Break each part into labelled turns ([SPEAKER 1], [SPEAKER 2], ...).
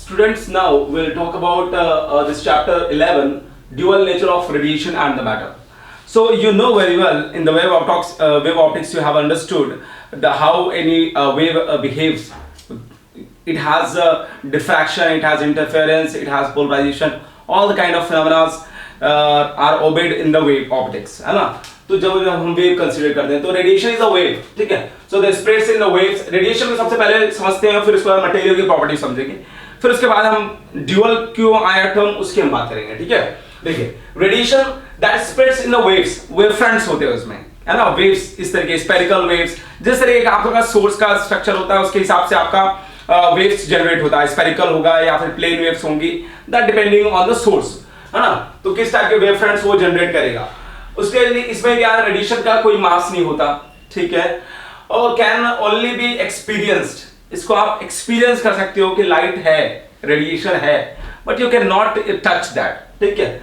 [SPEAKER 1] Students, now we'll talk about this chapter 11, dual nature of radiation and the matter. So you know very well in the wave optics you have understood how any wave behaves. It has diffraction, it has interference, it has polarization, all the kind of phenomena are obeyed in the wave optics, है ना? तो जब हम wave consider करते हैं तो radiation is a wave, ठीक है? So the spreads in the waves, radiation को सबसे पहले समझते हैं, फिर उसके बाद मटेरियल की प्रॉपर्टी समझेंगे, फिर उसके बाद हम ड्यूअल क्यों आया टर्म उसकी हम बात करेंगे, ठीक है? देखिए, radiation that spreads in the waves, wave fronts होते हैं उसमें, है ना? वेव्स इस तरह के स्फेरिकल वेव्स, जिस तरह का आपका सोर्स का स्ट्रक्चर होता है उसके हिसाब से आपका वेव्स जनरेट होता है, स्फेरिकल होगा या फिर प्लेन वेव्स होंगी, that depending on the source, है ना? तो किस टाइप के वेव फ्रंट्स वो जनरेट करेगा। उसके लिए इसमें क्या रेडिएशन का कोई मास नहीं होता, ठीक है? और कैन ओनली बी एक्सपीरियंस्ड, इसको आप एक्सपीरियंस कर सकते हो कि लाइट है, रेडिएशन है, but you can not touch that, ठीक है?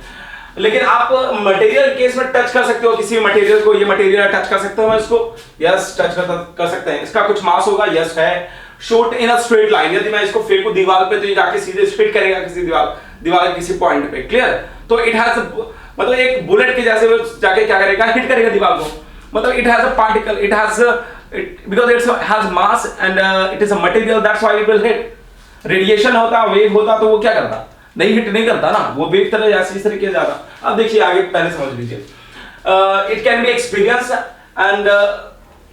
[SPEAKER 1] लेकिन आप मटेरियल केस में टच कर सकते हो, किसी मटेरियल को, ये मटेरियल टच कर सकते हो मैं इसको, यस टच कर सकते हैं, इसका कुछ मास होगा, यस है, shoot in a straight line, यदि मैं इसको फेंकूं दीवार पे तो ये जाके सीधे स्ट्रेट करेगा किसी दीवार के किसी पॉइंट पे, क्लियर? तो इट हैज मतलब एक बुलेट के जैसे वो जाके क्या करेगा, हिट करेगा दीवार को, मतलब it has a particle, it has because it has mass and it is a material, that's why it will hit. Radiation होता, वेव होता तो वो क्या करता, नहीं हिट नहीं करता ना, वो वेव तरह जैसे इस तरीके से जाता। अब देखिए आगे पहले समझ लीजिए, it can be experience and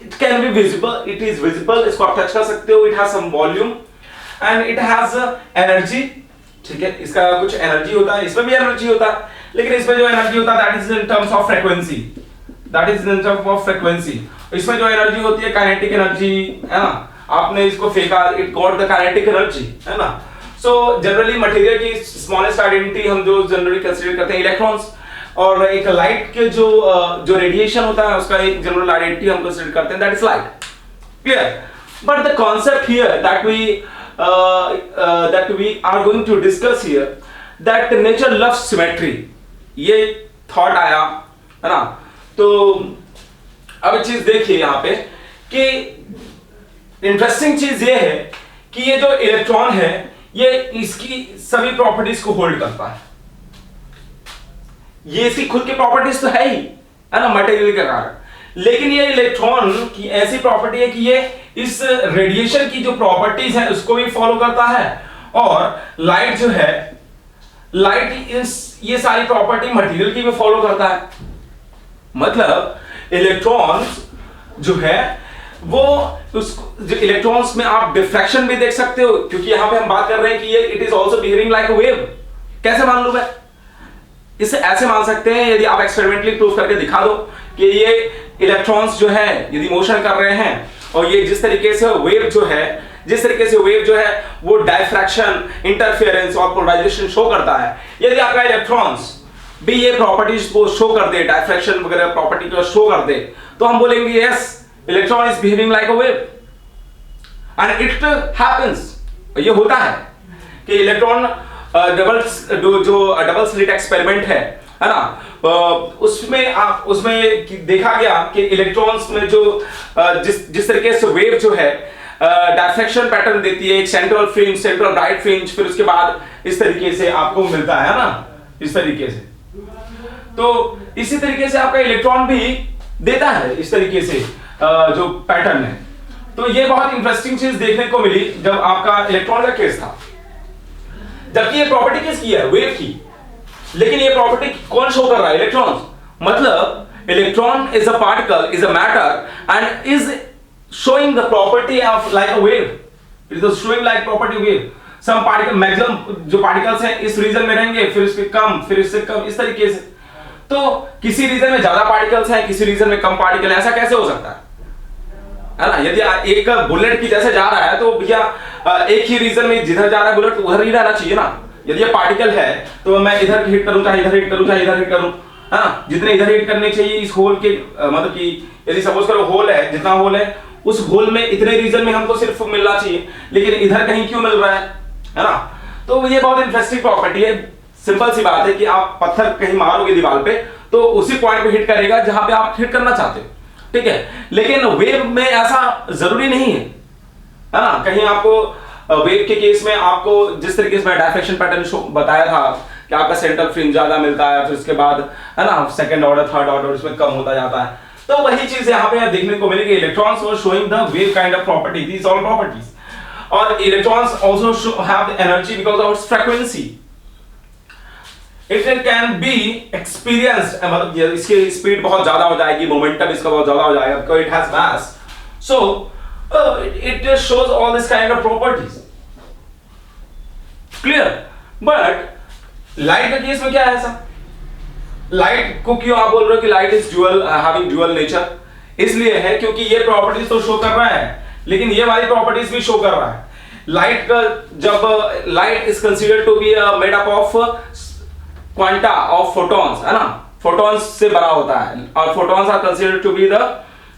[SPEAKER 1] it can be visible, it is visible, इसको आप टच कर सकते हो, it has some volume and it has energy, ठीक है? इसका कुछ एनर्जी होता है, इसमें भी एनर्जी होता है, लेकिन इसमें जो एनर्जी होता है that is in terms of frequency, that is in terms of frequency. इसमें जो एनर्जी होती है काइनेटिक एनर्जी, है ना? आपने इसको फेंका, it got the kinetic energy, है ना? सो जनरली मटेरियल की स्मॉलेस्ट आइडेंटिटी हम जो जनरली कंसीडर करते हैं इलेक्ट्रॉन्स, और एक लाइट के जो रेडिएशन होता है उसका एक जनरल आइडेंटिटी हम कंसीडर करते हैं, that is light, clear? But the concept here that we are going to discuss here, that nature loves symmetry, ये थॉट आया, है ना? तो अब एक चीज देखिए यहाँ पे कि इंटरेस्टिंग चीज ये है कि ये जो इलेक्ट्रॉन है ये इसकी सभी प्रॉपर्टीज को होल्ड करता है, ये इसकी खुद की प्रॉपर्टीज तो है ही, है ना, मटेरियल के कारण, लेकिन ये इलेक्ट्रॉन की ऐसी प्रॉपर्टी है कि ये इस रेडिएशन की जो प्रॉपर्टीज है उसको भी फॉलो करता है, और लाइट जो है, लाइट ये सारी प्रॉपर्टी मटेरियल की भी फॉलो करता है। मतलब इलेक्ट्रॉन्स जो है वो उसको, जो इलेक्ट्रॉन्स में आप डिफ्रैक्शन भी देख सकते हो, क्योंकि यहां पे हम बात कर रहे हैं कि ये it is also behaving like a wave. कैसे मान लूं मैं इसे? ऐसे मान सकते हैं, यदि आप एक्सपेरिमेंटली प्रूव करके दिखा दो कि ये इलेक्ट्रॉन्स जो है यदि मोशन कर रहे हैं और ये जिस तरीके से वेव जो है वो डायफ्रैक्शन, इंटरफेरेंस और पोलराइजेशन शो करता है, यदि आपका इलेक्ट्रॉन्स भी ये प्रॉपर्टीज को शो कर दे, डायफ्रैक्शन वगैरह प्रॉपर्टी को शो कर दे, तो हम बोलेंगे yes electron is behaving like a wave, and it happens, ये होता है कि इलेक्ट्रॉन डबल स्लिट एक्सपेरिमेंट है ना? उसमें देखा गया कि इलेक्ट्रॉन्स में जो जिस तरीके से वेव जो है डायफ्रैक्शन पैटर्न देती है, एक central fringe, central bright fringe, फिर उसके बाद इस तरीके से आपको मिलता है ना, इस तरीके से। तो इसी तरीके से आपका इलेक्ट्रॉन भी देता है इस तरीके से जो पैटर्न है। तो ये बहुत इंटरेस्टिंग चीज देखने को मिली जब आपका इलेक्ट्रॉन का केस था, जबकि ये प्रॉपर्टी किसकी है, वेव की, लेकिन ये प्रॉपर्टी कौन शो कर रहा है, इलेक्ट्रॉन। मतलब electron is a particle, is a matter and is showing the property of like a wave, it is showing like property wave. some particle, maximum जो पार्टिकल्स हैं इस रीजन में रहेंगे, फिर इसके कम, फिर इससे कम, इस तरीके से। तो किसी रीजन में ज्यादा पार्टिकल्स हैं, किसी रीजन में कम पार्टिकल, ऐसा कैसे हो सकता है ना? यदि एक बुलेट की जैसे जा रहा है तो भैया एक ही रीजन में जिधर जा रहा है बुलेट उधर ही रहना चाहिए ना। यदि ये पार्टिकल है तो मैं इधर हिट करूं, चाहे इधर हिट करूं, चाहे इधर हिट करूं, है ना? जितने इधर हिट करने चाहिए इस होल के, मतलब कि यदि सपोज करो होल है, जितना होल है उस होल में इतने रीजन में हमको सिर्फ मिलना चाहिए, लेकिन इधर कहीं क्यों मिल रहा है ना? तो ये बहुत इंटरेस्टिंग प्रॉपर्टी है। सिंपल सी बात है कि आप पत्थर कहीं मारोगे दीवार पे तो उसी पॉइंट पे हिट करेगा जहां पे आप हिट करना चाहते हो, ठीक है? लेकिन वेव में ऐसा जरूरी नहीं है ना? कहीं आपको वेव के केस में आपको जिस तरीके से मैं डायफ्रेक्शन पैटर्न बताया था कि आपका सेंट्रल फ्रिंज ज्यादा मिलता है, फिर उसके बाद है ना सेकंड ऑर्डर थर्ड ऑर्डर इसमें कम होता जाता है, तो वही चीज यहाँ पे देखने को मिलेगी। Electrons were showing the wave kind of property, these all properties. और electrons also have the energy because of its frequency. It can be experienced, मतलब इसकी स्पीड बहुत ज्यादा हो जाएगी, मोमेंटम इसका बहुत ज्यादा हो जाएगा because it has mass, so it shows all this kind of properties. Clear? But light के केस में क्या है ऐसा? लाइट को क्यों आप बोल रहे हो कि light is dual, having dual nature? इसलिए है क्योंकि ये प्रॉपर्टीज तो शो कर रहा है लेकिन ये वाली प्रॉपर्टीज भी शो कर रहा है। लाइट का जब light is considered to be made up of quanta of photons, है ना, फोटॉन्स से बना होता है, और photons are considered to be the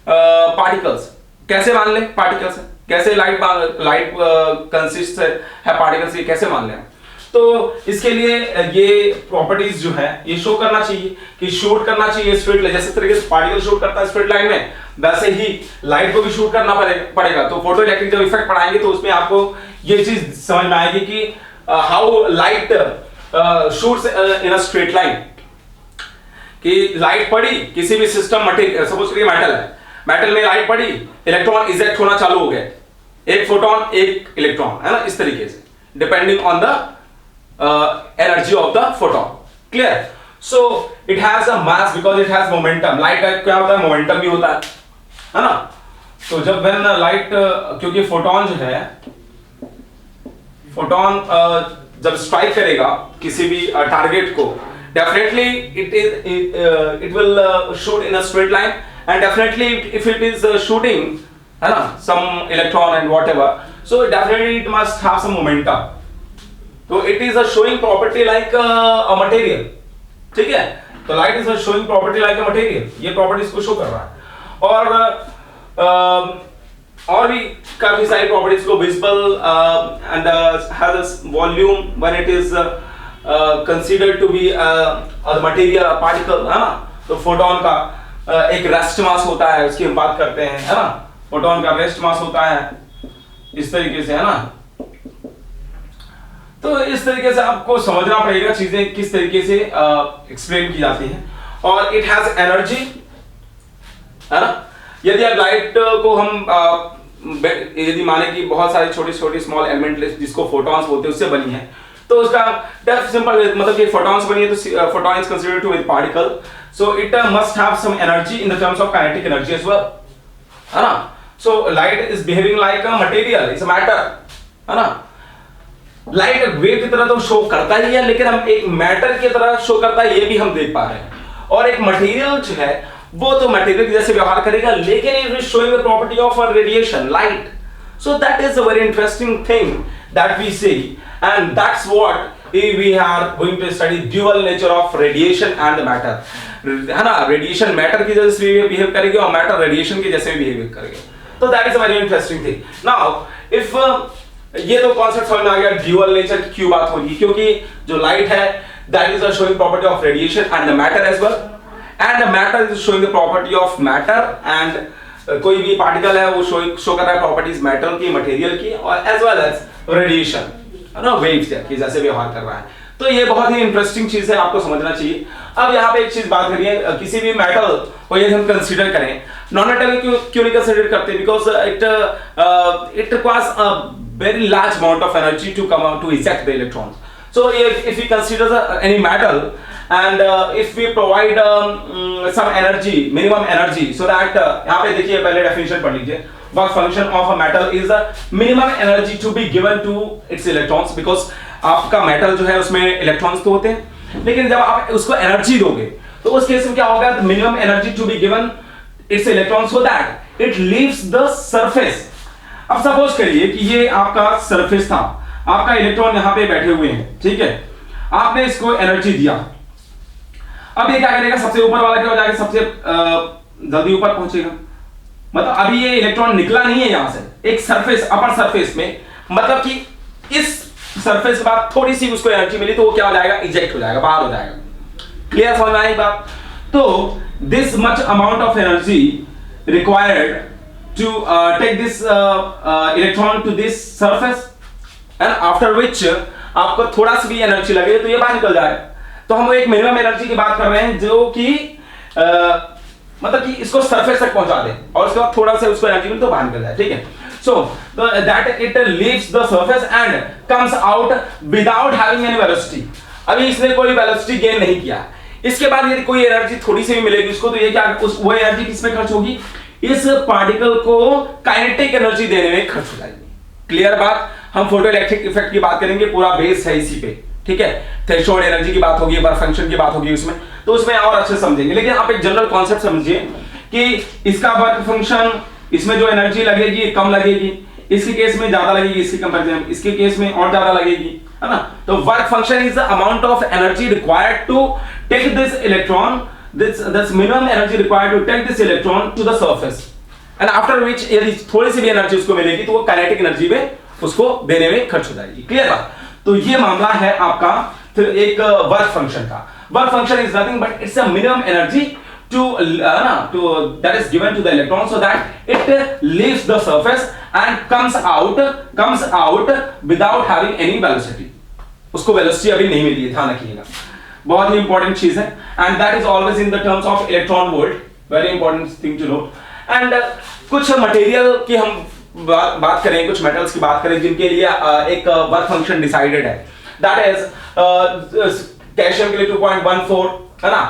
[SPEAKER 1] particles. कैसे मान ले पार्टिकल्स है? कैसे लाइट कंसिस्ट है पार्टिकल्स की, कैसे मान ले? तो इसके लिए ये प्रॉपर्टीज जो है ये शो करना चाहिए कि शूट करना चाहिए स्ट्रेट लाइन, जैसे तरीके से पार्टिकल शूट करता है स्ट्रेट लाइन में, वैसे ही लाइट को भी शूट करना पड़ेगा। तो फोटो इलेक्ट्रिक जब इफेक्ट पढ़ाएंगे तो उसमें आपको ये चीज समझ में आएगी कि how light shoots in a straight line. कि लाइट पड़ी किसी भी सिस्टम मटेरियल, सपोज करिए मेटल है, मेटल में लाइट पड़ी, इलेक्ट्रॉन इजेक्ट होना चालू हो गए, एक फोटोन एक इलेक्ट्रॉन, है ना, इस तरीके से depending on the energy of the photon. Clear? So it has a mass because it has momentum. Light का क्या होता है? मोमेंटम भी होता है ना? तो जब when light क्योंकि फोटोन जो है, फोटोन जब स्ट्राइक करेगा किसी भी टारगेट को, definitely it will shoot in a straight line, and definitely if it is shooting, है ना, some electron and whatever, so definitely it must have some momentum. तो it is a showing property like a material, ठीक है? तो light is a showing property like a material, ये properties को show कर रहा है। और भी काफी सारी प्रॉपर्टीज को, visible and has a volume when it is considered to be a material, a particle, है ना। तो फोटोन का एक रेस्ट मास होता है, उसकी हम बात करते हैं, है ना, फोटोन का रेस्ट मास होता है इस तरीके से, है ना। तो इस तरीके से आपको समझना पड़ेगा चीजें किस तरीके से एक्सप्लेन की जाती हैं। और इट हैज एनर्जी, है ना। यदि आप लाइट को हम यदि माने कि बहुत सारी छोटी छोटी स्मॉल एलिमेंट जिसको फोटॉन्स बोलते हैं उससे बनी है, तो उसका डेफ सिंपल मतलब कि फोटॉन्स बनी है तो photon is considered to be particle, so it must have some energy in the terms of kinetic energy as well, है ना। So light is behaving like a material, is a matter, है ना। Light wave की तरह तो show करता ही है, लेकिन हम एक मैटर की तरह शो करता है, ये भी हम देख पा रहे हैं। और एक मटेरियल जो है वो तो मटेरियल की जैसे व्यवहार करेगा, लेकिन it is showing the property of radiation, light. So that is a very interesting thing that we see, and that's what we are going to study, dual nature of radiation and the matter, है ना। Radiation matter की जैसे behave करेगी और matter radiation की जैसे behave करेगी। तो that is a very interesting thing. Now if ये तो कॉन्सेप्ट समझ में आ गया, ड्यूअल नेचर की क्यों बात हो रही, क्योंकि जो लाइट है that is a showing property of radiation and the matter as well, and the matter is showing the property of matter, and कोई भी पार्टिकल है वो शो कर रहा है प्रॉपर्टीज मैटर की, मटेरियल की, और एज वेल एज रेडिएशन, है ना, वेव्स की जैसे व्यवहार कर रहा है। तो ये बहुत ही इंटरेस्टिंग चीज है, आपको समझना चाहिए। अब यहाँ पे एक चीज बात करिए, किसी भी मेटल को यदि हम कंसीडर करें, नॉन मेटल क्यों नहीं कंसीडर करते? Because it requires a very large amount of energy to come out to eject the electrons. So if we consider any metal and if we provide some energy, minimum energy, so that यहाँ पे देखिए पहले definition पढ़ लीजिए, work function of a metal is the minimum energy to be given to its electrons, because आपका metal जो है उसमें electrons तो होते हैं, लेकिन जब आप उसको energy दोगे तो उस केस में क्या होगा? minimum energy to be given its electrons so that it leaves the surface. अब सपोज करिए कि ये आपका सरफेस था, आपका इलेक्ट्रॉन यहां पे बैठे हुए हैं, ठीक है, आपने इसको एनर्जी दिया। अब ये क्या करेगा? सबसे ऊपर वाला क्या हो जाएगा? सबसे जल्दी ऊपर पहुंचेगा। मतलब अभी ये इलेक्ट्रॉन निकला नहीं है यहां से, एक सरफेस, अपर सरफेस में, मतलब कि इस सरफेस के बाद थोड़ी सी उसको एनर्जी मिली तो वो क्या हो जाएगा? इजेक्ट हो जाएगा, बाहर हो जाएगा। क्लियर समझ में आई बात? तो this much amount of energy required to take this electron to this surface, and after which आपको थोड़ा सा भी एनर्जी लगे तो ये बाहर निकल जाए। तो हम एक मिनिमम एनर्जी की बात कर रहे हैं जो कि मतलब कि इसको सरफेस तक पहुंचा दे और उसके बाद थोड़ा सा उसको एनर्जी मिले तो बाहर निकल जाए, ठीक है। So that it leaves the surface and comes out without having any velocity. अभी इसने कोई वेलोसिटी गेन नहीं किया। इसके बाद यदि कोई एनर्जी थोड़ी सी भी मिलेगी उसको, तो ये क्या वो एनर्जी किस में खर्च होगी, इस पार्टिकल को काइनेटिक एनर्जी देने में खर्च हो जाएगी। क्लियर बात। हम फोटो इलेक्ट्रिक इफेक्ट की बात करेंगे, पूरा बेस है इसी पे, ठीक है। थ्रेशोल्ड एनर्जी की बात होगी, वर्क फंक्शन की बात होगी उसमें, तो उसमें और अच्छे समझेंगे। लेकिन आप एक जनरल कॉन्सेप्ट समझिए कि इसका वर्क फंक्शन, इसमें जो एनर्जी लगेगी कम लगेगी, इसके केस में ज्यादा लगेगी, इसके कंपैरिजन इसके केस में और ज्यादा लगेगी, है ना। तो work function is the amount of energy required to take this electron, this minimum energy required to take this electron to the surface and after which यदि थोड़ी सी भी एनर्जी उसको मिलेगी तो वो काइनेटिक एनर्जी में उसको देने में खर्च हो जाएगी। क्लियर बात। तो ये मामला है आपका फिर एक वर्क फंक्शन का। Work function is nothing but it's a minimum energy to that is given to the electron so that it leaves the surface and comes out without having any velocity। उसको velocity अभी नहीं मिली है, ध्यान रखिएगा, बहुत ही important चीज है। And that is always in the terms of electron volt, very important thing to know. And कुछ मटेरियल की हम बात करें, कुछ मेटल्स की बात करें जिनके लिए एक वर्क फंक्शन डिसाइडेड है। दैट इज कैल्शियम के लिए 2.14, है ना।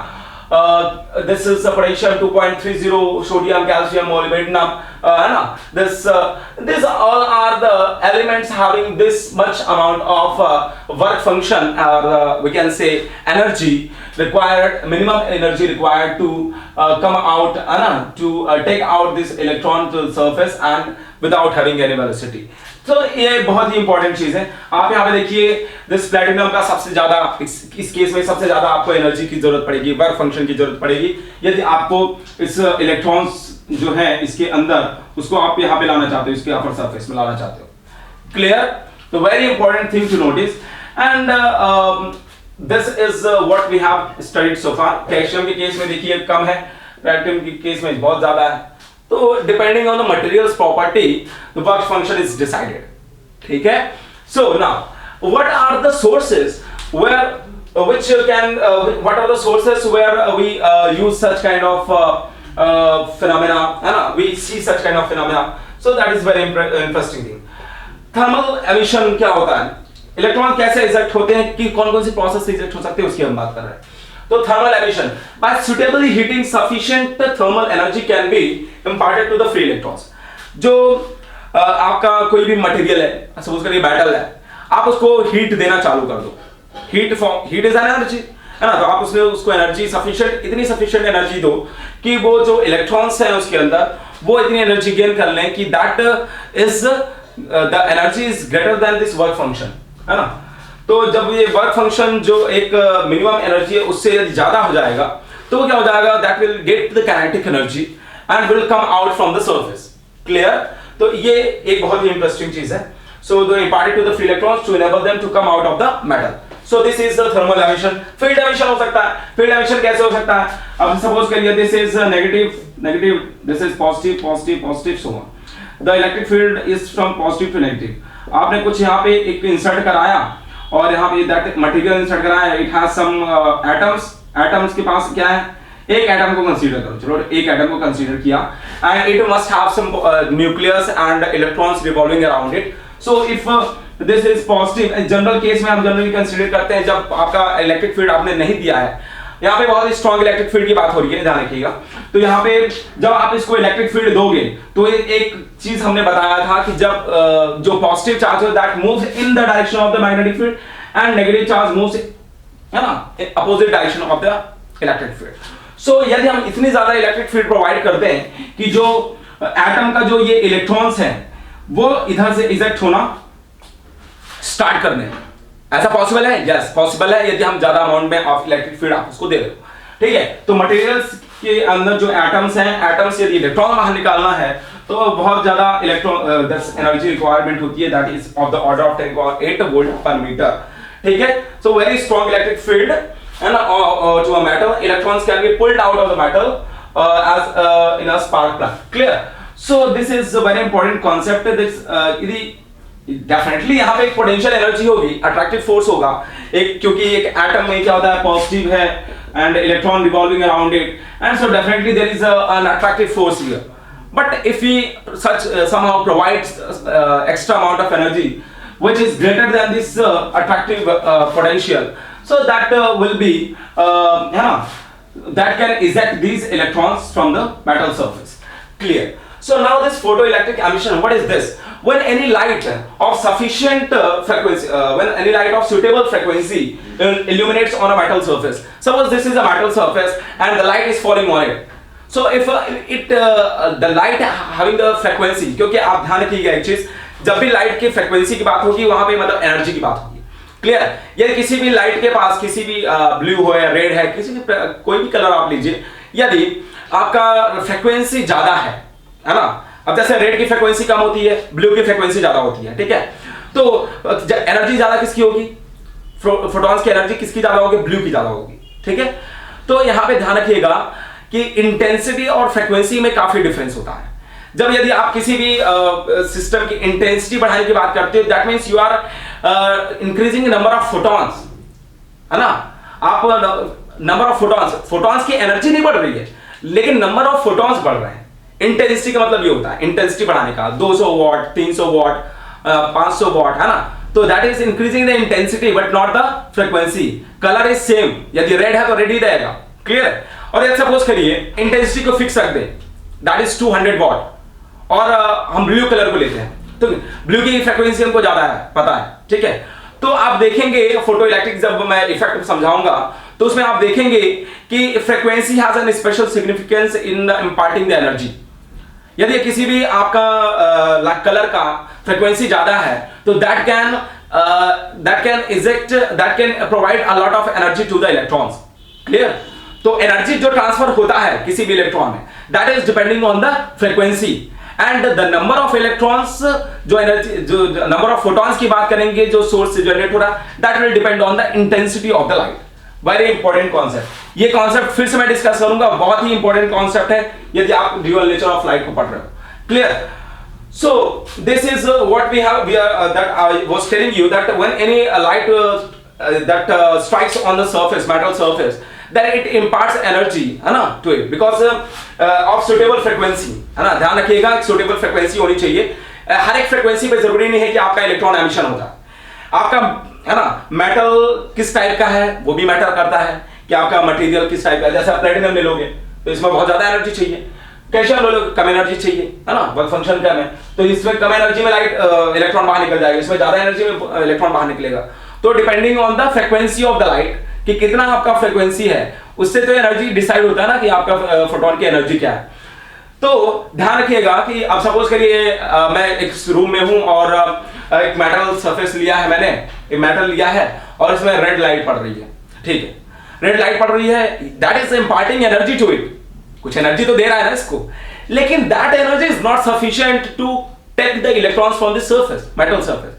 [SPEAKER 1] This is potassium 2.30, sodium, calcium, molybdenum, है ना। These all are the elements having this much amount of work function or we can say energy required, minimum energy required to come out, है ना, to take out this electron to the surface and without having any velocity। तो ये बहुत ही important चीज है। आप यहाँ पे देखिए दिस प्लैटिनम का सबसे ज्यादा इस केस में सबसे ज्यादा आपको एनर्जी की जरूरत पड़ेगी, वर्क फंक्शन की जरूरत पड़ेगी यदि आपको इस इलेक्ट्रॉन्स जो है इसके अंदर उसको आप यहाँ पे लाना चाहते हो, इसके अपर सरफेस में लाना चाहते हो। क्लियर। तो very important thing to notice and this is what we have studied so far. Calcium के केस में देखिए कम है, प्लैटिनम के केस में बहुत ज्यादा है। तो depending on the materials property the work function is decided, ठीक है। So now what are the sources where which can what are the sources where we use such kind of phenomena, है ना, we see such kind of phenomena, so that is very interesting thing। Thermal emission क्या होता है, electron कैसे eject होते हैं, कि कौन कौन सी प्रोसेस से इजेक्ट हो सकते हैं उसकी हम बात कर रहे हैं। तो thermal emission by suitably heating sufficient thermal energy can be imparted to the free electrons। जो आपका कोई भी मटेरियल है, सपोज करिए मेटल है, आप उसको हीट देना चालू कर दो, हीट इज एन एनर्जी, है ना। तो आप उसमें उसको एनर्जी सफिशिएंट, इतनी सफिशिएंट एनर्जी दो कि वो जो इलेक्ट्रॉन्स हैं उसके अंदर वो इतनी एनर्जी गेन कर लें कि that is the energy is greater than this work function, है ना। तो जब ये वर्क फंक्शन जो एक मिनिमम एनर्जी है उससे यदि ज्यादा हो जाएगा तो क्या हो जाएगा, that will get the kinetic energy and will come out from the surface. Clear. तो ये एक बहुत ही इंटरेस्टिंग चीज है। सो दे imparted to the free electrons to enable them to come out of the metal। So this is the thermal emission। field emission हो सकता है। field emission कैसे हो सकता है, अब सपोज करिए this is negative, this is positive so on। the electric field is from positive to negative। आपने कुछ यहाँ पे एक इंसर्ट कराया और यहाँ पे दैट मटेरियल इंसर्ट कराया, इट हैज सम एटम्स के पास क्या है, एक एटम को कंसीडर करो, चलो एक एटम को कंसीडर किया and it must have some nucleus and electrons revolving around it. So if this is positive, general case में हम जनरली कंसीडर करते हैं जब आपका इलेक्ट्रिक फील्ड आपने नहीं दिया है, यहाँ पे बहुत ही स्ट्रॉन्ग इलेक्ट्रिक फील्ड की बात हो रही है, ध्यान रखिएगा। तो यहाँ पे जब आप इसको इलेक्ट्रिक फील्ड दोगे तो एक चीज हमने बताया था कि जब जो पॉजिटिव चार्ज है that moves in the direction of the magnetic field and negative charge moves, है ना, opposite direction of the electric field. So यदि हम इतनी ज्यादा इलेक्ट्रिक फील्ड प्रोवाइड करते हैं कि जो एटम का जो ये इलेक्ट्रॉन्स हैं वो इधर से इजेक्ट होना स्टार्ट कर दें, ऐसा पॉसिबल है? यस पॉसिबल है, यदि हम ज्यादा अमाउंट में ऑफ इलेक्ट्रिक फील्ड आप उसको दे रहे हो, ठीक है। तो मटेरियल्स के अंदर जो एटम्स हैं, एटम्स यदि इलेक्ट्रॉन बाहर निकालना है तो बहुत ज्यादा इलेक्ट्रॉन दैट्स एनर्जी रिक्वायरमेंट होती है, that is of the order of 10⁸ volt पर मीटर, ठीक है। So very strong electric field and to a metal, electrons can be pulled out of the metal as in a spark plug। Clear? So this is a very important concept। This यदि definitely यहाँ पे एक potential energy होगी, attractive force होगा एक, क्योंकि एक atom में क्या होता है, पॉजिटिव है and electron revolving around it, and so definitely there is an attractive force here. But if we somehow provide extra amount of energy which is greater than this attractive potential, so that will be that can eject these electrons from the metal surface. Clear? So now this photoelectric emission, what is this? When any light of sufficient frequency, when any light of suitable frequency illuminates on a metal surface. Suppose this is a metal surface and the light is falling on it. So if the light having the frequency, क्योंकि आप ध्यान रखिएगा एक चीज, जब भी light की frequency की बात होगी वहां पे मतलब एनर्जी की बात होगी. क्लियर? यदि किसी भी लाइट के पास किसी भी ब्लू हो या रेड है, किसी भी कोई भी कलर आप लीजिए, यदि आपका फ्रीक्वेंसी ज्यादा है ना, अब जैसे रेड की फ्रीक्वेंसी कम होती है, ब्लू की फ्रीक्वेंसी ज्यादा होती है, ठीक है, तो एनर्जी ज्यादा किसकी होगी, फोटॉन्स की एनर्जी किसकी ज्यादा होगी, ब्लू की ज्यादा होगी. ठीक है, तो यहां पे ध्यान रखिएगा कि इंटेंसिटी और फ्रीक्वेंसी में काफी डिफरेंस होता है. जब यदि आप किसी भी सिस्टम की इंटेंसिटी बढ़ाने की बात करते हो, that means you are increasing number of photons, है ना. आप नंबर ऑफ फोटॉन्स की एनर्जी नहीं बढ़ रही है, लेकिन नंबर ऑफ फोटॉन्स बढ़ रहे हैं. इंटेंसिटी का मतलब ये होता है, इंटेंसिटी बढ़ाने का 200 वॉट, 300 वॉट, 500 वॉट, है ना. तो that is increasing the intensity but not the frequency. Colour is same, यदि रेड है तो रेड ही रहेगा. क्लियर? और यदि सपोज करिए इंटेंसिटी को फिक्स रख दे, दैट इज 200 वॉट, और हम ब्लू कलर को लेते हैं, तो ब्लू की फ्रीक्वेंसी हमको ज्यादा है, पता है. ठीक है, तो आप देखेंगे फोटो इलेक्ट्रिक जब मैं इफेक्ट समझाऊंगा तो उसमें आप देखेंगे कि frequency has an special significance in imparting the energy. यदि किसी भी आपका कलर का फ्रीक्वेंसी ज्यादा है तो that can eject, that can provide a lot of energy to the electrons. Clear? तो एनर्जी जो ट्रांसफर होता है किसी भी इलेक्ट्रॉन में, that is depending on the frequency and the number of electrons. जो एनर्जी, जो नंबर ऑफ फोटॉन्स की बात करेंगे जो सोर्स से जनरेट हो रहा है, that will depend on the intensity of the light. Very important concept. ये कॉन्सेप्ट फिर से मैं डिस्कस करूंगा, बहुत ही इंपॉर्टेंट कॉन्सेप्ट है यदि आप ड्यूअल नेचर ऑफ लाइट को पढ़ रहे हो. Clear? So this is what we have. That I was telling you that when any light that strikes on the surface, metal surface, then it imparts energy, है ना, to it because of suitable frequency, है ना. ध्यान रखिएगा suitable frequency होनी चाहिए. हर एक frequency पे जरूरी नहीं है कि आपका इलेक्ट्रॉन एमिशन होता है. आपका, है ना, मेटल किस टाइप का है वो भी मैटर करता है कि आपका मटेरियल किस टाइप का है. जैसे आप प्लेटिनम ले लोगे तो इसमें बहुत ज्यादा एनर्जी चाहिए, कैल्शियम ले लोगे कम एनर्जी चाहिए, है ना, वर्क फंक्शन कम है, तो इसमें कम एनर्जी में लाइट इलेक्ट्रॉन बाहर निकल जाएगा, इसमें ज्यादा एनर्जी में इलेक्ट्रॉन बाहर निकलेगा. तो depending on the frequency of the light कि कितना आपका फ्रीक्वेंसी है, उससे तो एनर्जी डिसाइड होता है ना कि आपका फोटोन की एनर्जी क्या है. तो ध्यान रखिएगा कि अब सपोज करिए मैं एक रूम में हूं और एक मेटल सरफेस लिया है, मैंने एक मेटल लिया है और इसमें रेड लाइट पड़ रही है. ठीक है, रेड लाइट पड़ रही है, that is imparting energy to it. कुछ एनर्जी तो दे रहा है ना इसको, लेकिन that energy is not sufficient to take the electrons from the surface, metal surface.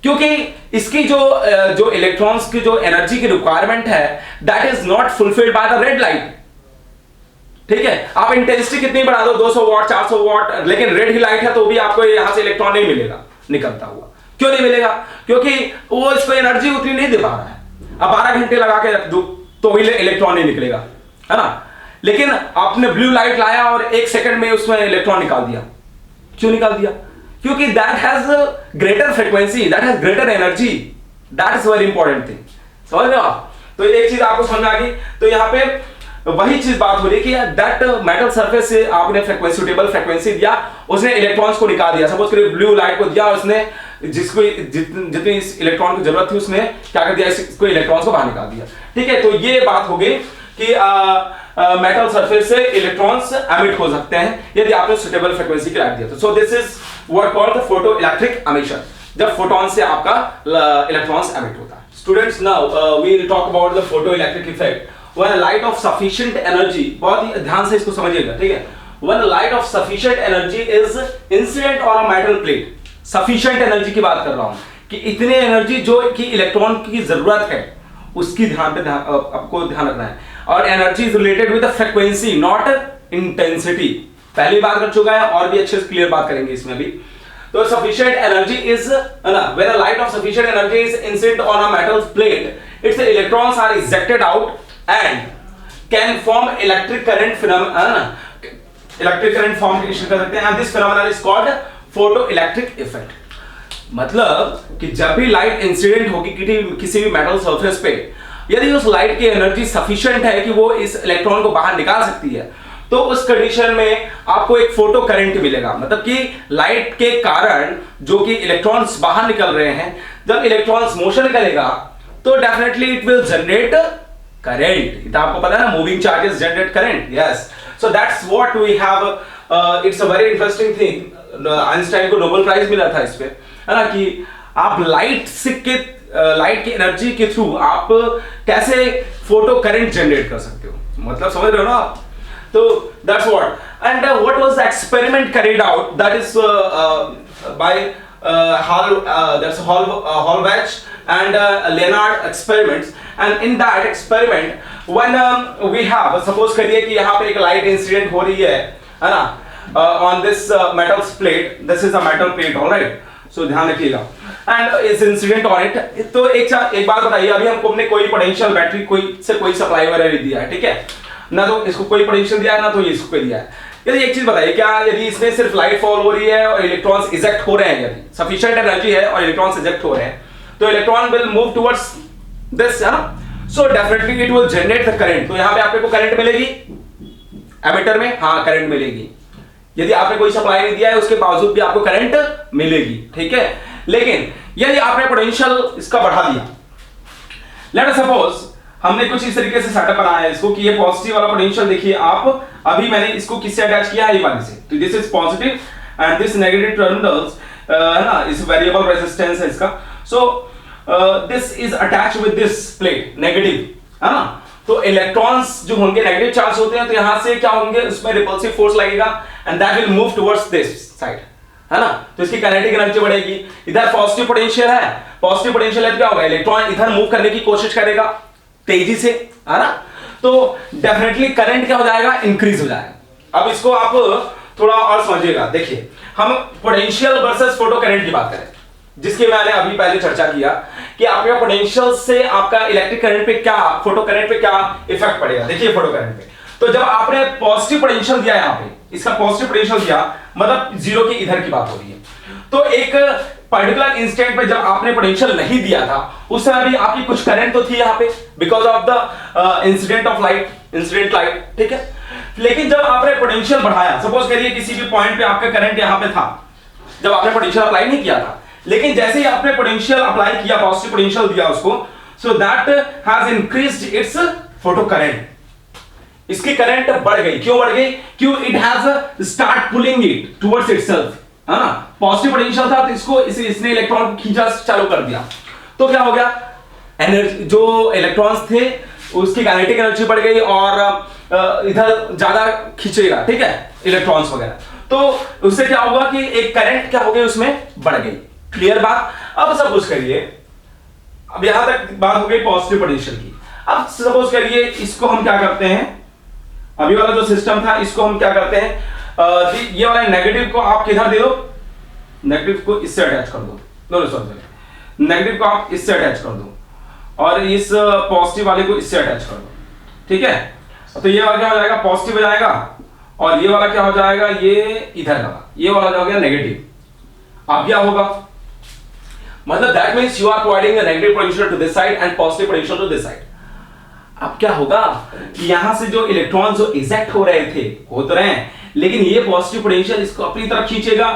[SPEAKER 1] क्योंकि इसकी जो इलेक्ट्रॉन्स की जो एनर्जी की रिक्वायरमेंट है, that is not fulfilled by the red light. ठीक है, आप इंटेंसिटी कितनी बढ़ा दो, 200 वॉट, 400 वॉट, लेकिन रेड ही लाइट है तो भी आपको यहां से इलेक्ट्रॉन नहीं मिलेगा निकलता हुआ. क्यों नहीं मिलेगा? क्योंकि वो इसको एनर्जी उतनी नहीं दे पा रहा है. अब 12 घंटे लगा के रख दो तो ही इलेक्ट्रॉन नहीं निकलेगा, है ना. लेकिन आपने ब्लू लाइट लाया और 1 सेकंड में उसमें इलेक्ट्रॉन निकाल दिया. क्यों निकाल दिया? क्योंकि that has greater frequency, that has greater energy. That is very important thing. समझ रहे हो आप? तो एक चीज आपको समझ आ गई. तो यहाँ पे वही चीज बात हो रही है कि दैट मेटल सरफेस से आपने फ्रीक्वेंसी, सुटेबल फ्रीक्वेंसी दिया, उसने इलेक्ट्रॉन्स को निकाल दिया. सपोज करिए ब्लू लाइट को दिया, उसने जिसको जितनी इलेक्ट्रॉन की जरूरत थी उसने क्या कर दिया, इसको इलेक्ट्रॉन्स को बाहर निकाल दिया. ठीक है, तो ये बात हो गई कि मेटल सरफेस से इलेक्ट्रॉन्स एमिट हो सकते हैं यदि आपने सुटेबल फ्रीक्वेंसी की लाइट दिया. So this is what called the photo electric emission, जब फोटॉन से आपका इलेक्ट्रॉन्स एमिट होता है. Students, now we will talk about the photo electric effect when a light of sufficient energy. बहुत ही ध्यान से इसको समझिएगा. ठीक है, when a light of sufficient energy is incident on a metal plate. sufficient energy की बात कर रहा हूं कि इतनी एनर्जी जो कि इलेक्ट्रॉन की जरूरत है उसकी आपको ध्यान रखना है. और energy is related with the frequency not intensity. पहली बात कर चुका है और भी अच्छे से क्लियर बात करेंगे इसमें भी. तो sufficient energy is when a light of sufficient energy is incident on a metal plate, its electrons are ejected out and can form electric current phenomena. Electric current form कर सकते हैं, and this phenomenon is called photoelectric effect. मतलब कि जब भी light incident होगी किसी भी मेटल सरफेस पे, यदि उस लाइट की एनर्जी सफिशिएंट है कि वो इस इलेक्ट्रॉन को बाहर निकाल सकती है, तो उस कंडीशन में आपको एक फोटो करंट मिलेगा. मतलब कि लाइट के कारण जो कि इलेक्ट्रॉन्स बाहर निकल रहे हैं, जब इलेक्ट्रॉन्स मोशन करेगा तो definitely it will generate current. आपको पता है ना, moving charges generate current. Yes, so that's what we have. It's a very interesting thing. Einstein को नोबेल प्राइज मिला था इस पे, है ना, कि आप लाइट की एनर्जी के थ्रू आप कैसे फोटो करंट जनरेट कर सकते हो. मतलब समझ रहे हो ना आप. So that's what. And what was the experiment carried out? That is by Hallwach and Leonard experiments. And in that experiment, when we have, suppose करिए कि यहाँ पे एक light incident हो रही है ना, on this metal plate. This is a metal plate, all right. So ध्यान रखिएगा. And is incident on it. तो एक बात बताइए, अभी हमने कोई पोटेंशियल बैटरी कोई सप्लाई वगैरह नहीं दिया है, ठीक है ना, तो इसको कोई पोटेंशियल दिया है ना, तो ये इसको दिया है. यदि एक चीज बताइए, क्या यदि इसमें सिर्फ लाइट फॉल हो रही है और इलेक्ट्रॉन्स इजेक्ट हो रहे हैं, यदि सफिशिएंट एनर्जी है और इलेक्ट्रॉन्स इजेक्ट हो रहे हैं, तो electron will move towards this, है ना. So definitely it will generate the current. तो यहाँ पे आपको करंट मिलेगी एमीटर में, हाँ करंट मिलेगी. यदि आपने कोई सप्लाई नहीं दिया है उसके बावजूद भी आपको करंट मिलेगी, ठीक है. लेकिन यदि आपने पोटेंशियल इसका बढ़ा दिया, लेट अस सपोज हमने कुछ इस तरीके से सेटअप बनाया है इसको कि ये पॉजिटिव वाला पोटेंशियल देखिए आप, अभी मैंने इसको किससे अटैच किया है, ये वाले से. तो this is positive and this negative terminals, है ना, इस वेरिएबल रेजिस्टेंस है इसका. सो this is attach with this plate negative, है ना. तो इलेक्ट्रॉन्स जो होंगे नेगेटिव चार्ज होते हैं, तो यहां से क्या होंगे, उसमें रिपल्सिव फोर्स लगेगा and that will move towards this side, है ना. तो इसकी काइनेटिक एनर्जी बढ़ेगी. इधर पॉजिटिव पोटेंशियल है, पॉजिटिव पोटेंशियल है तो क्या होगा, इलेक्ट्रॉन इधर मूव करने की कोशिश करेगा तेजी से, है ना. तो डेफिनेटली करंट क्या हो जाएगा, इंक्रीज हो जाएगा. अब इसको आप थोड़ा और समझिएगा. देखिए, हम पोटेंशियल वर्सेस फोटो करंट की बात करें, जिसकी मैंने अभी पहले चर्चा किया कि आपका पोटेंशियल से आपका इलेक्ट्रिक करंट पे क्या, फोटो करंट पे क्या इफेक्ट पड़ेगा. देखिए फोटो करंट पे, तो जब आपने पॉजिटिव पोटेंशियल दिया, यहां पे इसका पॉजिटिव पोटेंशियल दिया, मतलब जीरो की इधर की बात हो रही है, तो एक पर्टिकुलर इंस्टेंट पे जब आपने पोटेंशियल नहीं दिया था, उस समय भी आपकी कुछ करंट तो थी यहाँ पे because of the incident of light, incident light, ठीक है. लेकिन जब आपने पोटेंशियल बढ़ाया, सपोज करिए किसी भी पॉइंट पे आपका करंट यहाँ पे था जब आपने पोटेंशियल अप्लाई नहीं किया था, लेकिन जैसे ही आपने पोटेंशियल अप्लाई किया, पॉजिटिव पोटेंशियल दिया उसको, so that has increased it's photo current. इसकी करंट बढ़ गई. क्यों बढ़ गई, क्यों, it has start pulling it towards itself, है ना. पॉजिटिव पोटेंशियल था तो इसको इसने इलेक्ट्रॉन को खींचा चालू कर दिया, तो क्या हो गया, एनर्जी जो इलेक्ट्रॉन्स थे उसकी काइनेटिक एनर्जी बढ़ गई और इधर ज्यादा खींचेगा, ठीक है, इलेक्ट्रॉन्स वगैरह. तो उससे क्या होगा कि एक करंट क्या हो गई, उसमें बढ़ गई. क्लियर बात. अब सपोज करिए, अब यहां तक बात हो गई पॉजिटिव पोटेंशियल की. अब सपोज करिए इसको हम क्या करते हैं, अभी वाला जो सिस्टम था इसको हम क्या करते हैं, ये वाला नेगेटिव को आप किधर दे दो, नेगेटिव को इससे अटैच कर दो, नो सॉरी, नेगेटिव को आप इससे अटैच कर दो और इस पॉजिटिव वाले को इससे अटैच कर दो, ठीक है. तो ये वाला क्या हो जाएगा, पॉजिटिव हो जाएगा, और ये वाला क्या हो जाएगा, ये इधर लगा, ये वाला हो गया नेगेटिव. अब क्या होगा, मतलब that means you are providing a negative potential to this side and positive potential to this side. अब क्या होगा कि यहां से जो इलेक्ट्रॉन जो इजेक्ट हो रहे थे, हो तो रहे हैं, लेकिन ये पॉजिटिव पोटेंशियल इसको अपनी तरफ खींचेगा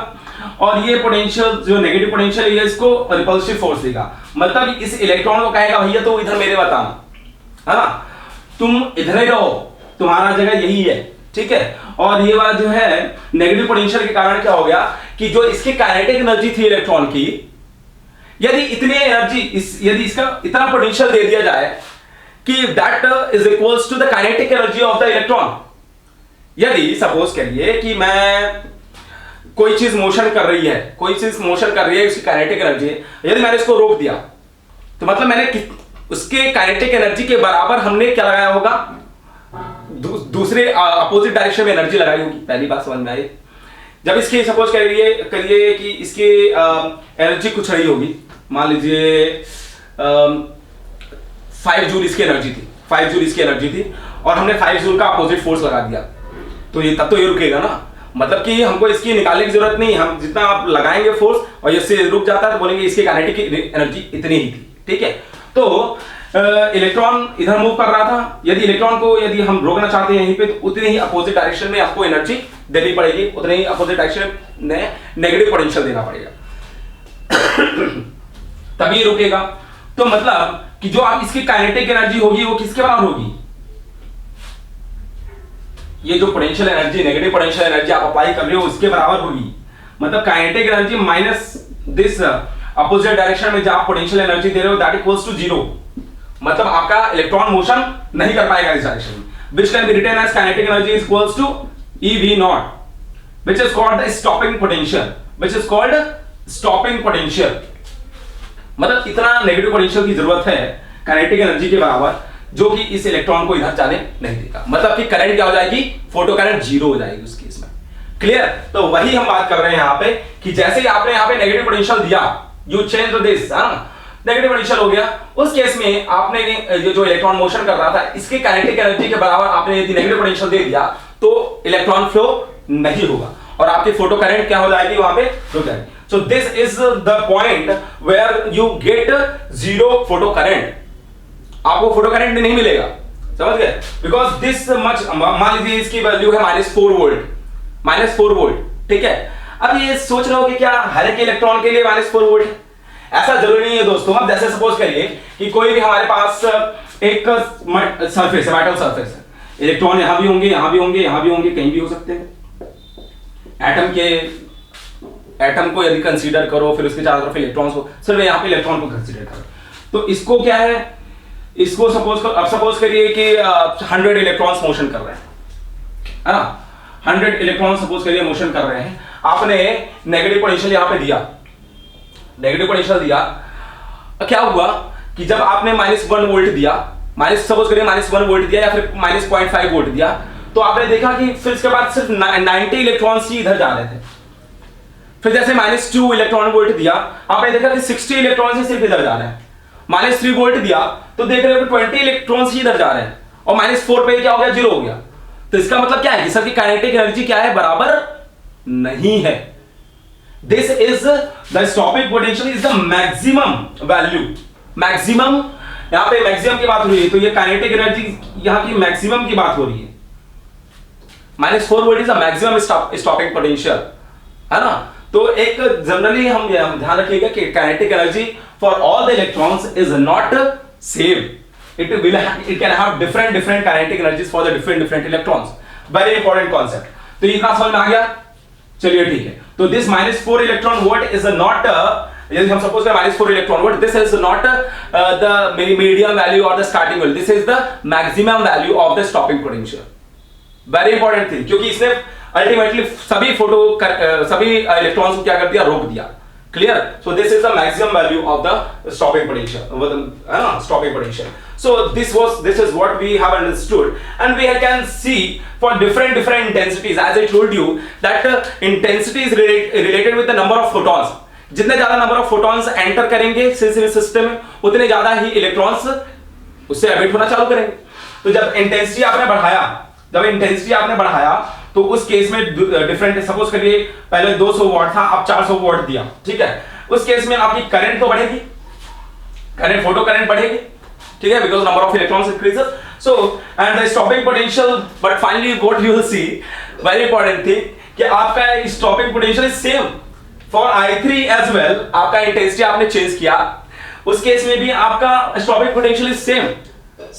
[SPEAKER 1] और ये पोटेंशियल जो नेगेटिव पोटेंशियल है इसको रिपल्सिव फोर्स देगा. मतलब इस इलेक्ट्रॉन को कहेगा भैया तो इधर मेरे बताना, है ना, तुम इधर ही रहो, तुम्हारा जगह यही है, ठीक है. और ये वाला जो है नेगेटिव पोटेंशियल के कारण क्या हो गया कि जो इसकी काइनेटिक एनर्जी थी इलेक्ट्रॉन की, यदि इतनी एनर्जी यदि इसका इतना पोटेंशियल दे दिया जाए कि that is equals to the kinetic energy of the electron. यदि सपोज करिए कि मैं कोई चीज मोशन कर रही है, कोई चीज मोशन कर रही है, उसकी काइनेटिक एनर्जी, यदि मैंने इसको रोक दिया तो मतलब मैंने उसके काइनेटिक एनर्जी के बराबर हमने क्या लगाया होगा, दूसरे अपोजिट डायरेक्शन में एनर्जी लगाई होगी. पहली बात समझ में आई जब इसकी सपोज करिए कि इसकी एनर्जी कुछ रही होगी, मान लीजिए 5 जूल इसकी एनर्जी थी, 5 जूल इसकी एनर्जी थी, और हमने 5 जूल का अपोजिट फोर्स लगा दिया, तो ये तब तो ये रुकेगा ना, मतलब कि हमको इसकी निकालने की जरूरत नहीं, हम जितना आप लगाएंगे फोर्स और इससे रुक जाता है तो बोलेंगे इसकी काइनेटिक एनर्जी इतनी ही थी, ठीक है। तो इलेक्ट्रॉन इधर मूव कर रहा था, यदि इलेक्ट्रॉन को यदि हम रोकना चाहते हैं यहीं पे, तो उतनी ही अपोजिट डायरेक्शन में आपको एनर्जी देनी पड़ेगी, उतने ही अपोजिट डायरेक्शन में नेगेटिव पोटेंशियल देना पड़ेगा, तभी रुकेगा। तो मतलब कि जो आप इसकी काइनेटिक एनर्जी होगी वो किसके बराबर होगी, ये जो potential energy, negative potential energy आप अप्लाई कर रहे हो उसके बराबर होगी। मतलब kinetic energy minus this opposite direction में जो आप पोटेंशियल एनर्जी दे रहे हो दैट इक्वल्स टू 0, मतलब आपका इलेक्ट्रॉन मोशन नहीं कर पाएगा इस डायरेक्शन में, which can be written as kinetic energy is equals to EV0, which is called the stopping potential, which is called stopping potential। मतलब इतना नेगेटिव पोटेंशियल की जरूरत है काइनेटिक एनर्जी के बराबर, जो कि इस इलेक्ट्रॉन को इधर जाने नहीं देगा, मतलब कि करंट क्या हो जाएगी, फोटो करंट 0 हो जाएगी उस केस में। क्लियर? तो वही हम बात कर रहे हैं यहाँ पे कि जैसे ही आपने यहाँ पे नेगेटिव पोटेंशियल दिया, you change this, negative potential हो गया, उस केस में आपने जो इलेक्ट्रॉन मोशन कर रहा था इसके काइनेटिक एनर्जी के बराबर आपने यदि नेगेटिव पोटेंशियल दे दिया तो इलेक्ट्रॉन फ्लो नहीं होगा और आपकी फोटो करंट क्या हो जाएगी, वहां पे रुक जाएगी। So this is the point where you get 0 photo current, आपको फोटो करंट नहीं मिलेगा, समझ गए, बिकॉज दिस मच, मान लीजिए इसकी वैल्यू है -4 वोल्ट, ठीक है। अब ये सोच रहे हो कि क्या हर एक इलेक्ट्रॉन के लिए -4 वोल्ट है, ऐसा जरूरी नहीं है दोस्तों। अब जैसे सपोज करिए कि कोई भी हमारे पास एक सरफेस है, मेटल सरफेस है, इलेक्ट्रॉन यहां भी होंगे, यहां भी होंगे, यहां भी होंगे, कहीं भी हो सकते हैं। एटम को यदि कंसीडर करो, फिर उसके चारों तरफ इलेक्ट्रॉन्स को, सिर्फ यहां पे इलेक्ट्रॉन को कंसीडर करो, तो इसको क्या है, इसको सपोज करिए कि 100 इलेक्ट्रॉन्स मोशन कर रहे हैं, है ना, 100 इलेक्ट्रॉन सपोज करिए मोशन कर रहे हैं, आपने नेगेटिव पोटेंशियल यहां पे दिया, नेगेटिव पोटेंशियल दिया, क्या हुआ कि जब आपने -1 वोल्ट दिया, सपोज करिए -1 वोल्ट दिया या फिर -0.5 वोल्ट दिया, तो आपने देखा कि फिर इसके बाद सिर्फ 90 इलेक्ट्रॉन्स ही इधर जा रहे थे। फिर जैसे -2 इलेक्ट्रॉन वोल्ट दिया, आपने देखा कि 60 इलेक्ट्रॉन्स ही सिर्फ इधर जा रहे हैं। -3 वोल्ट दिया तो देख रहे हो कि 20 इलेक्ट्रॉन्स ही इधर जा रहे हैं, और -4 पे क्या हो गया, 0 हो गया। तो इसका मतलब क्या है कि सर की काइनेटिक एनर्जी क्या है, बराबर नहीं है। This is the stopping potential is the maximum value, maximum, यहां पे मैक्सिमम की बात हो रही है, तो ये काइनेटिक एनर्जी यहां की मैक्सिमम की बात हो रही है। -4 volt is the maximum stopping potential, है ना। तो एक जनरली हम ध्यान रखिएगा कि kinetic energy for all the electrons is not same, it can have different kinetic energies for the different electrons, very important concept। तो ये इतना समझ में आ गया, चलिए ठीक है। तो this -4 electron volt is not, यदि हम सपोज करें -4 electron volt, this is not the medium value और the starting value, this is the maximum value of the stopping potential. Very important thing, क्योंकि इसने अल्टीमेटली सभी इलेक्ट्रॉन्स को क्या कर दिया, रोक दिया। Clear? So this is the maximum value of the stopping potential, stopping potential. So this is what we have understood, and we can see for different intensities, as I told you that intensity is related with the number of photons। जितने ज्यादा number of photons enter करेंगे system में, उतने ज्यादा ही electrons उससे emit होना चालू करेंगे। तो जब इंटेंसिटी आपने बढ़ाया तो उस केस में डिफरेंट, सपोज करिए पहले 200 वॉट था, अब 400 वॉट दिया, ठीक है। उस केस में आपकी करंट तो बढ़ेगी, फोटो करंट बढ़ेगी, ठीक है, because number of electrons increases, so and the stopping potential, but finally what you will see, very important thing, कि आपका stopping potential is same for I3 as well। आपका इंटेंसिटी आपने change किया, उस case में भी आपका stopping potential is same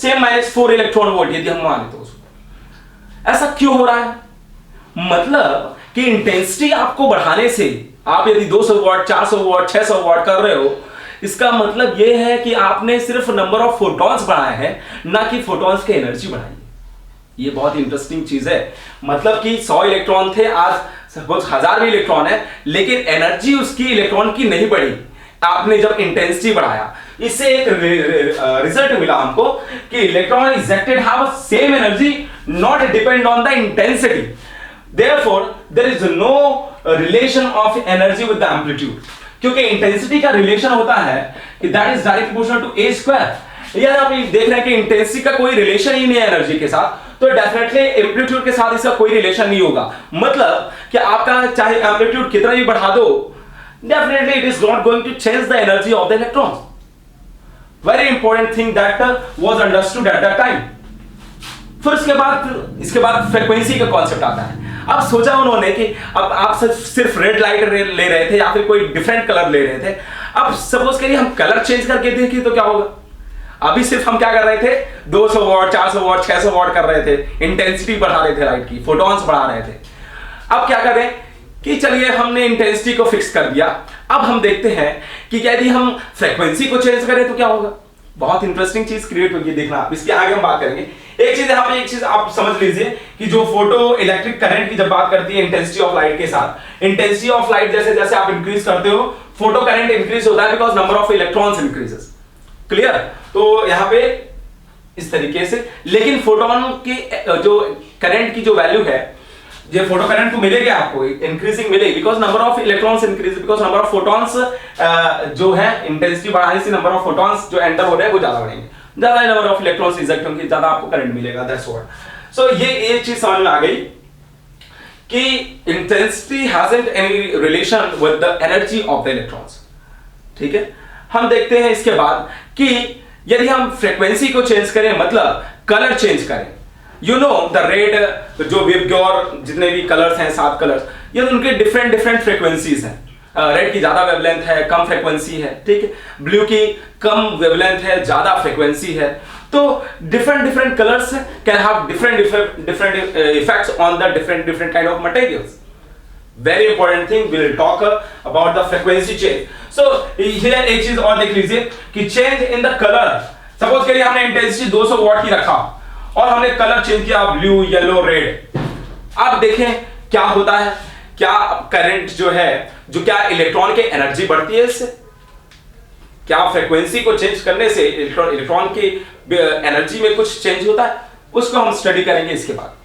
[SPEAKER 1] -4 electron volt, यदि हम माने तो उसको। ऐसा क्यों हो रहा है, मतलब कि इंटेंसिटी आपको बढ़ाने से, आप यदि 200 वॉट, 400 वॉट, 600 वॉट कर रहे हो, इसका मतलब यह है कि आपने सिर्फ नंबर ऑफ फोटॉन्स बढ़ाए हैं, ना कि फोटॉन्स की एनर्जी बढ़ाई है। ये बहुत इंटरेस्टिंग चीज है, मतलब कि 100 इलेक्ट्रॉन थे, आज सपोज 1000 भी इलेक्ट्रॉन है, लेकिन एनर्जी उसकी इलेक्ट्रॉन की नहीं बढ़ी, आपने जब इंटेंसिटी बढ़ाया। इससे एक रिजल्ट मिला हमको कि electron ejected have same energy, not depend on the intensity. Therefore, there is no relation of energy with the amplitude. क्योंकि इंटेंसिटी का रिलेशन होता है कि that is direct proportional to a square. यार आप देख रहे हैं कि इंटेंसिटी का कोई रिलेशन ही नहीं है एनर्जी के साथ, तो डेफिनेटली एम्पलीट्यूड के साथ इसका कोई रिलेशन नहीं होगा। मतलब कि आपका चाहे एम्पलीट्यूड कितना भी बढ़ा दो, definitely it is not going to change the energy of the electron. Very important thing that was understood at that time. फिर इसके बाद फ्रीक्वेंसी का कॉन्सेप्ट आता है। अब सोचा उन्होंने कि अब आप सिर्फ रेड लाइट ले रहे थे या फिर कोई डिफरेंट कलर ले रहे थे। अब सपोज करिए हम कलर चेंज करके देखें तो क्या होगा। अभी सिर्फ हम क्या कर रहे थे, 200 वॉट 400 वॉट 600 वॉट कर रहे थे, इंटेंसिटी बढ़ा रहे थे लाइट की, फोटॉन्स बढ़ा रहे थे। अब क्या करें कि चलिए हमने इंटेंसिटी को फिक्स कर दिया। अब हम देखते हैं कि यदि हम फ्रीक्वेंसी को चेंज करें तो क्या होगा। बहुत इंटरेस्टिंग चीज क्रिएट होगी, देखना आप, इसके आगे हम बात करेंगे। एक चीज आप समझ लीजिए कि जो फोटो इलेक्ट्रिक करंट की जब बात करती है इंटेंसिटी ऑफ लाइट के साथ, इंटेंसिटी ऑफ लाइट जैसे जैसे आप इंक्रीज करते हो, फोटो करंट इंक्रीज होता है because number of electrons increases. Clear. तो यहां पे इस तरीके से, लेकिन फोटोन की जो करंट की जो वैल्यू है, ये फोटो करंट तो मिलेगी आपको, इंक्रीजिंग मिलेगी because number of electrons increase, because number of photons जो है इंटेंसिटी बढ़ाने से नंबर ऑफ फोटॉन्स जो एंटर हो रहे हैं वो ज्यादा बढ़ेंगे, ज्यादा नंबर ऑफ इलेक्ट्रॉन्स रिजेक्ट होंगे, ज्यादा आपको करंट मिलेगा। That's what. सो ये चीज समझ में आ गई कि intensity hasn't any relation with the energy of the electrons. ठीक है। हम देखते हैं इसके बाद कि यदि हम फ्रीक्वेंसी को चेंज करें, मतलब कलर चेंज करें, यू नो द रेड जो विबग्योर जितने भी कलर्स हैं 7 कलर्स, ये उनके डिफरेंट फ्रीक्वेंसीज हैं। रेड की ज्यादा वेवलेंथ है, कम फ्रीक्वेंसी है। ठीक है। ब्लू की कम वेवलेंथ है, ज्यादा फ्रीक्वेंसी है। तो different colours can have different effects on the different kind of materials. Very important thing, we will talk about the frequency change. So here एक चीज और देख लीजिए कि change in the colour, suppose करिए हमने इंटेंसिटी 200 वॉट की रखा और हमने कलर चेंज किया ब्लू, येलो, रेड। अब देखें क्या होता है, क्या करंट जो है, जो क्या इलेक्ट्रॉन की एनर्जी बढ़ती है इससे, क्या फ्रीक्वेंसी को चेंज करने से इलेक्ट्रॉन की एनर्जी में कुछ चेंज होता है, उसको हम स्टडी करेंगे इसके बाद।